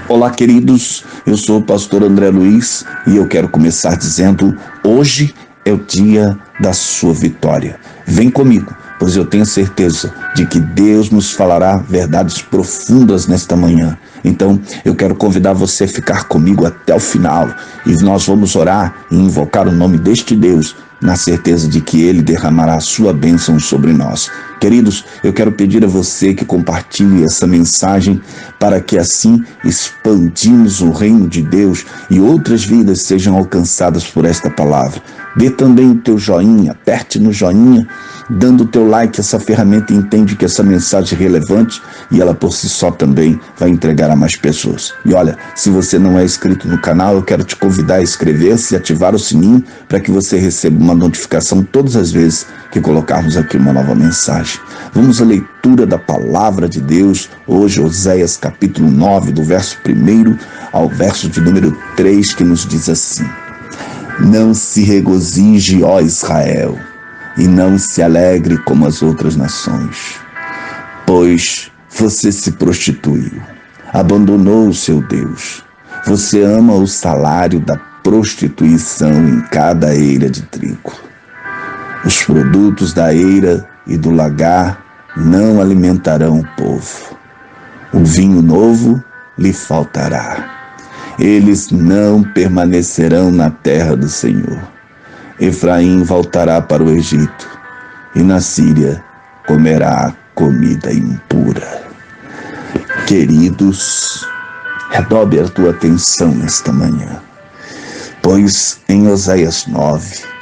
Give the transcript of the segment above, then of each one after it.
Olá, queridos, eu sou o pastor André Luiz e eu quero começar dizendo: hoje é o dia da sua vitória. Vem comigo, pois eu tenho certeza de que Deus nos falará verdades profundas nesta manhã. Então, eu quero convidar você a ficar comigo até o final e nós vamos orar e invocar o nome deste Deus, na certeza de que Ele derramará a sua bênção sobre nós. Queridos, eu quero pedir a você que compartilhe essa mensagem para que assim expandimos o reino de Deus e outras vidas sejam alcançadas por esta palavra. Dê também o teu joinha, aperte no joinha, dando o teu like. Essa ferramenta entende que essa mensagem é relevante e ela por si só também vai entregar a mais pessoas. E olha, se você não é inscrito no canal, eu quero te convidar a inscrever-se e ativar o sininho para que você receba uma notificação todas as vezes que colocarmos aqui uma nova mensagem. Vamos à leitura da palavra de Deus, hoje Oséias capítulo 9, do verso 1 ao verso de número 3, que nos diz assim: Não se regozije, ó Israel, e não se alegre como as outras nações, pois você se prostituiu, abandonou o seu Deus. Você ama o salário da prostituição em cada eira de trigo. Os produtos da eira e do lagar não alimentarão o povo. O vinho novo lhe faltará. Eles não permanecerão na terra do Senhor. Efraim voltará para o Egito, e na Síria comerá comida impura. Queridos, redobre a tua atenção nesta manhã, pois em Oséias 9,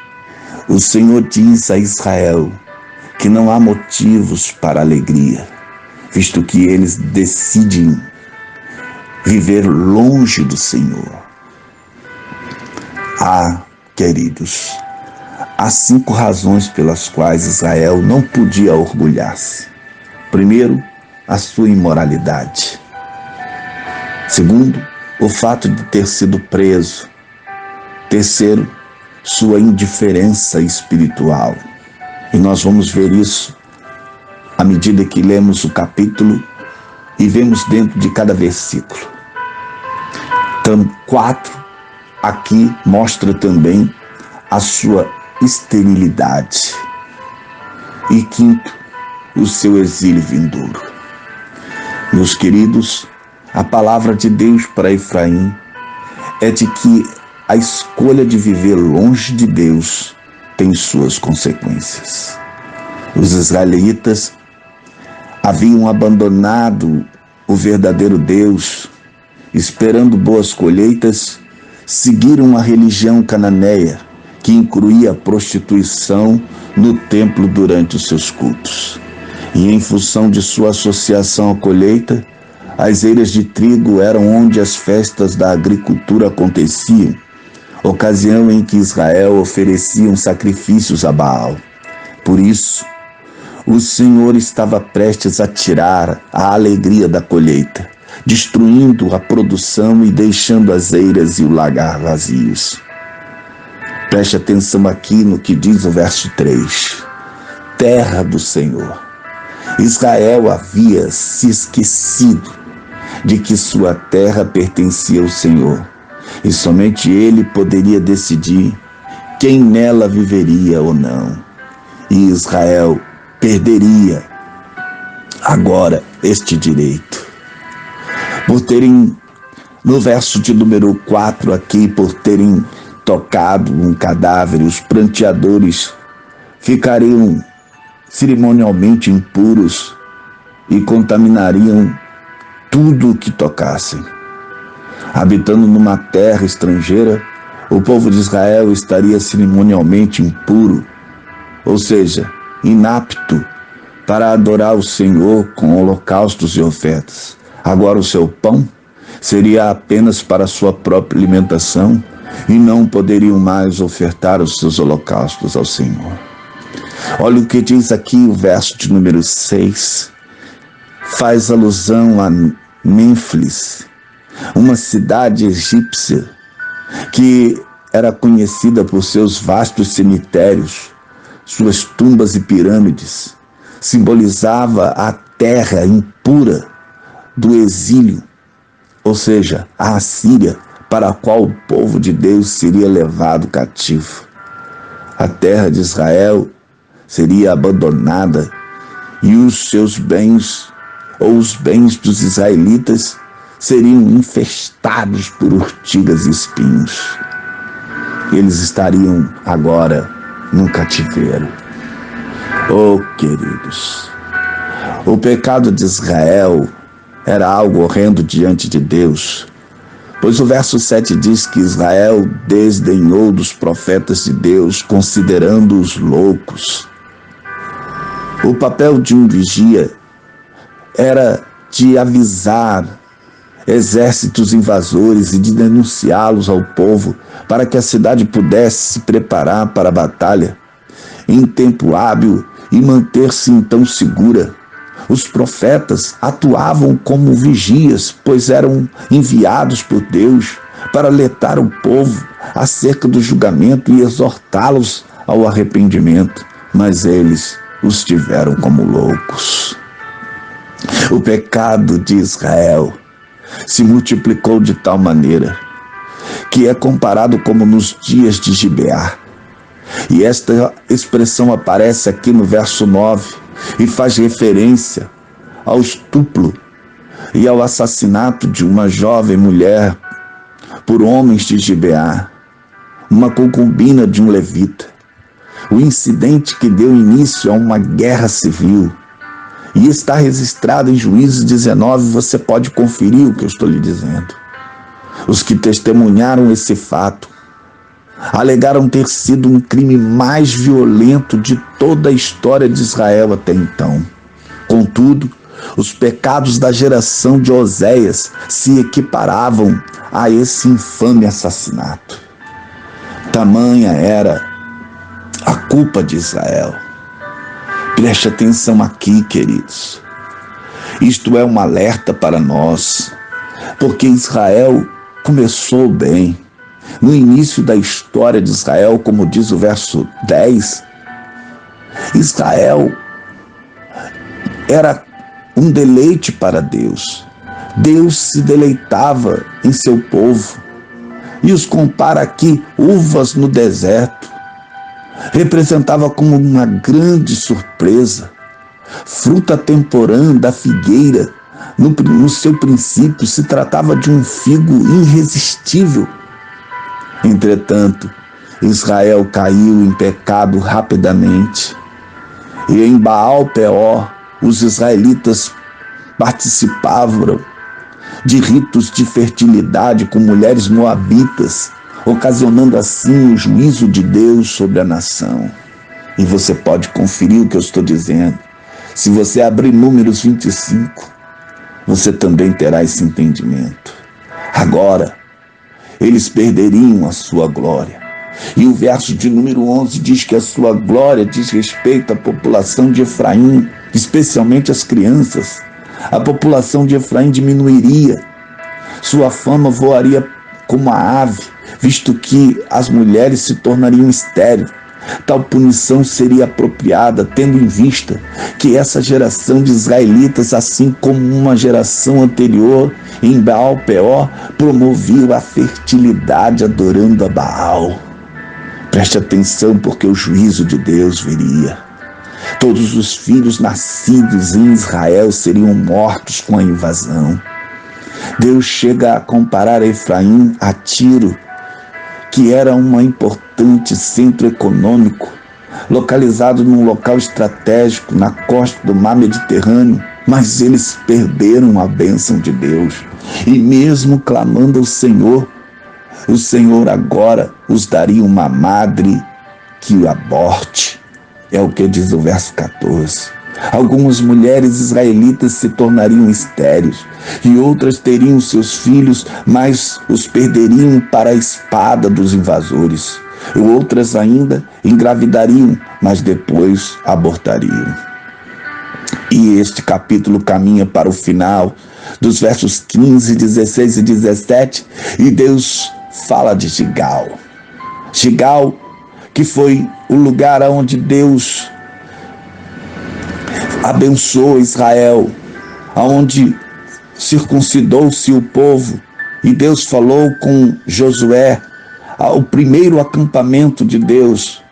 o Senhor diz a Israel que não há motivos para alegria, visto que eles decidem viver longe do Senhor. Queridos, há 5 razões pelas quais Israel não podia orgulhar-se. Primeiro, a sua imoralidade. Segundo, o fato de ter sido preso. Terceiro, sua indiferença espiritual. E nós vamos ver isso à medida que lemos o capítulo e vemos dentro de cada versículo. Então, 4 aqui mostra também a sua esterilidade. E 5, o seu exílio vindouro. Meus queridos, a palavra de Deus para Efraim é de que a escolha de viver longe de Deus tem suas consequências. Os israelitas haviam abandonado o verdadeiro Deus, esperando boas colheitas, seguiram uma religião cananeia que incluía a prostituição no templo durante os seus cultos. E em função de sua associação à colheita, as eiras de trigo eram onde as festas da agricultura aconteciam, ocasião em que Israel oferecia sacrifícios a Baal. Por isso, o Senhor estava prestes a tirar a alegria da colheita, destruindo a produção e deixando as eiras e o lagar vazios. Preste atenção aqui no que diz o verso 3. Terra do Senhor. Israel havia se esquecido de que sua terra pertencia ao Senhor, e somente Ele poderia decidir quem nela viveria ou não. E Israel perderia agora este direito. Por terem, no verso de número 4 aqui, por terem tocado um cadáver, os pranteadores ficariam cerimonialmente impuros e contaminariam tudo o que tocassem. Habitando numa terra estrangeira, o povo de Israel estaria cerimonialmente impuro, ou seja, inapto para adorar o Senhor com holocaustos e ofertas. Agora o seu pão seria apenas para a sua própria alimentação e não poderiam mais ofertar os seus holocaustos ao Senhor. Olha o que diz aqui o verso de número 6. Faz alusão a Mênfis, uma cidade egípcia que era conhecida por seus vastos cemitérios, suas tumbas e pirâmides. Simbolizava a terra impura do exílio ou seja, a Assíria, para a qual o povo de Deus seria levado cativo. A terra de Israel seria abandonada e os seus bens, ou os bens dos israelitas, seriam infestados por urtigas e espinhos. Eles estariam agora num cativeiro. Oh, queridos, o pecado de Israel era algo horrendo diante de Deus, pois o verso 7 diz que Israel desdenhou dos profetas de Deus, considerando-os loucos. O papel de um vigia era de avisar exércitos invasores e de denunciá-los ao povo para que a cidade pudesse se preparar para a batalha em tempo hábil e manter-se então segura. Os profetas atuavam como vigias, pois eram enviados por Deus para alertar o povo acerca do julgamento e exortá-los ao arrependimento, mas eles os tiveram como loucos. O pecado de Israel se multiplicou de tal maneira que é comparado como nos dias de Gibeá. E esta expressão aparece aqui no verso 9 e faz referência ao estupro e ao assassinato de uma jovem mulher por homens de Gibeá, uma concubina de um levita. O incidente que deu início a uma guerra civil e está registrado em Juízes 19, você pode conferir o que eu estou lhe dizendo. Os que testemunharam esse fato alegaram ter sido um crime mais violento de toda a história de Israel até então. Contudo, os pecados da geração de Oséias se equiparavam a esse infame assassinato. Tamanha era a culpa de Israel. Preste atenção aqui, queridos. Isto é um alerta para nós, porque Israel começou bem. No início da história de Israel, como diz o verso 10, Israel era um deleite para Deus. Deus se deleitava em seu povo e os compara aqui uvas no deserto. Representava como uma grande surpresa. Fruta temporã da figueira, no seu princípio, se tratava de um figo irresistível. Entretanto, Israel caiu em pecado rapidamente. E em Baal-Peor, os israelitas participavam de ritos de fertilidade com mulheres moabitas, ocasionando assim o juízo de Deus sobre a nação. E você pode conferir o que eu estou dizendo. Se você abrir Números 25, você também terá esse entendimento. Agora, eles perderiam a sua glória. E o verso de número 11 diz que a sua glória diz respeito à população de Efraim, especialmente as crianças. A população de Efraim diminuiria. Sua fama voaria como a ave, visto que as mulheres se tornariam estéreis. Tal punição seria apropriada, tendo em vista que essa geração de israelitas, assim como uma geração anterior em Baal-Peor, promovia a fertilidade adorando a Baal. Preste atenção, porque o juízo de Deus viria. Todos os filhos nascidos em Israel seriam mortos com a invasão. Deus chega a comparar Efraim a Tiro, que era um importante centro econômico, localizado num local estratégico na costa do mar Mediterrâneo, mas eles perderam a bênção de Deus. E mesmo clamando ao Senhor, o Senhor agora os daria uma madre que o aborte. É o que diz o verso 14. Algumas mulheres israelitas se tornariam estéreis e outras teriam seus filhos, mas os perderiam para a espada dos invasores. E outras ainda engravidariam, mas depois abortariam. E este capítulo caminha para o final, dos versos 15, 16 e 17, e Deus fala de Gigal. Gigal, que foi o lugar onde Deus abençoou Israel, onde circuncidou-se o povo e Deus falou com Josué, ao primeiro acampamento de Deus,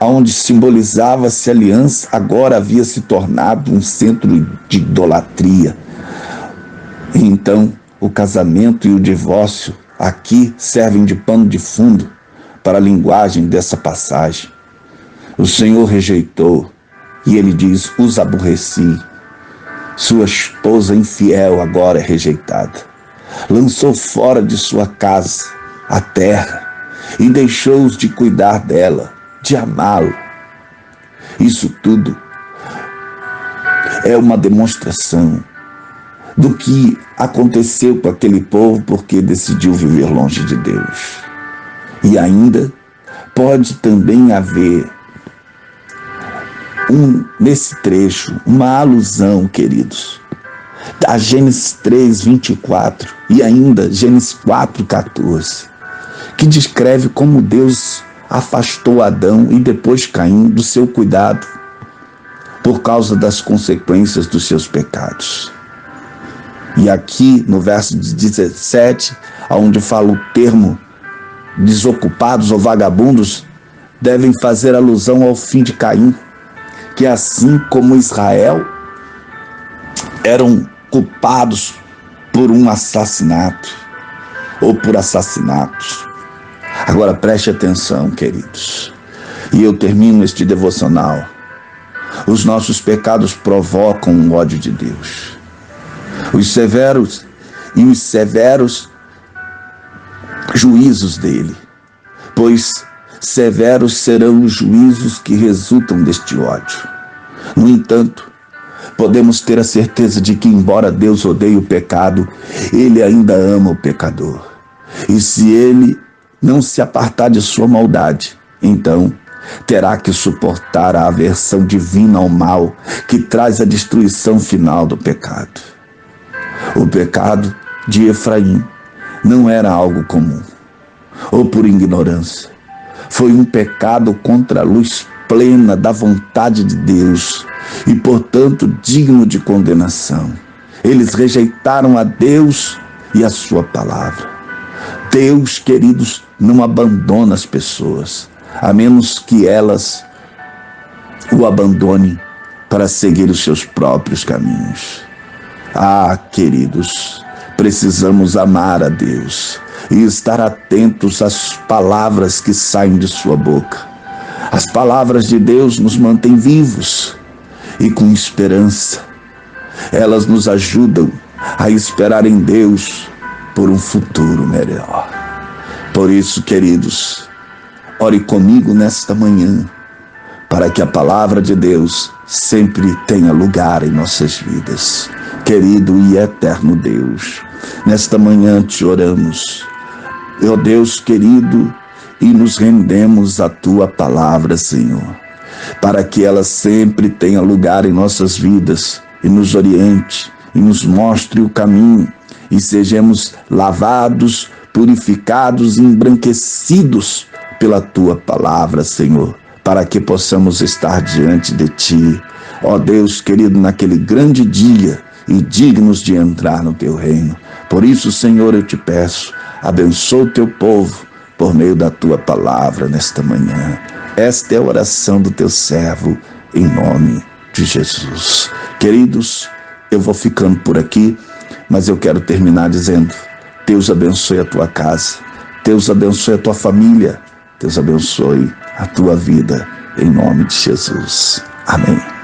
onde simbolizava-se a aliança, agora havia se tornado um centro de idolatria. Então, o casamento e o divórcio aqui servem de pano de fundo para a linguagem dessa passagem. O Senhor rejeitou e ele diz: os aborreci. Sua esposa infiel agora é rejeitada. Lançou fora de sua casa a terra e deixou-os de cuidar dela, de amá-lo. Isso tudo é uma demonstração do que aconteceu com aquele povo porque decidiu viver longe de Deus. E ainda pode também haver nesse trecho uma alusão, queridos, a Gênesis 3, 24 e ainda Gênesis 4, 14, que descreve como Deus afastou Adão e depois Caim do seu cuidado por causa das consequências dos seus pecados. E aqui no verso 17, onde fala o termo desocupados ou vagabundos, devem fazer alusão ao fim de Caim, que assim como Israel eram culpados por um assassinato ou por assassinatos. Agora preste atenção, queridos, e eu termino este devocional. Os nossos pecados provocam o ódio de Deus. Os severos juízos dele, pois severos serão os juízos que resultam deste ódio. No entanto, podemos ter a certeza de que, embora Deus odeie o pecado, ele ainda ama o pecador. E se ele não se apartar de sua maldade, então terá que suportar a aversão divina ao mal que traz a destruição final do pecado. O pecado de Efraim não era algo comum, ou por ignorância. Foi um pecado contra a luz plena da vontade de Deus e, portanto, digno de condenação. Eles rejeitaram a Deus e a sua palavra. Deus, queridos, não abandona as pessoas, a menos que elas o abandonem para seguir os seus próprios caminhos. Ah, queridos, precisamos amar a Deus e estar atentos às palavras que saem de sua boca. As palavras de Deus nos mantêm vivos e com esperança. Elas nos ajudam a esperar em Deus por um futuro melhor. Por isso, queridos, ore comigo nesta manhã, para que a palavra de Deus sempre tenha lugar em nossas vidas. Querido e eterno Deus, nesta manhã te oramos, ó Deus querido, e nos rendemos à tua palavra, Senhor, para que ela sempre tenha lugar em nossas vidas e nos oriente e nos mostre o caminho e sejamos lavados, purificados e embranquecidos pela tua palavra, Senhor, para que possamos estar diante de ti, ó Deus querido, naquele grande dia e dignos de entrar no teu reino. Por isso, Senhor, eu te peço, abençoa o teu povo por meio da tua palavra nesta manhã. Esta é a oração do teu servo, em nome de Jesus. Queridos, eu vou ficando por aqui, mas eu quero terminar dizendo: Deus abençoe a tua casa, Deus abençoe a tua família, Deus abençoe a tua vida, em nome de Jesus. Amém.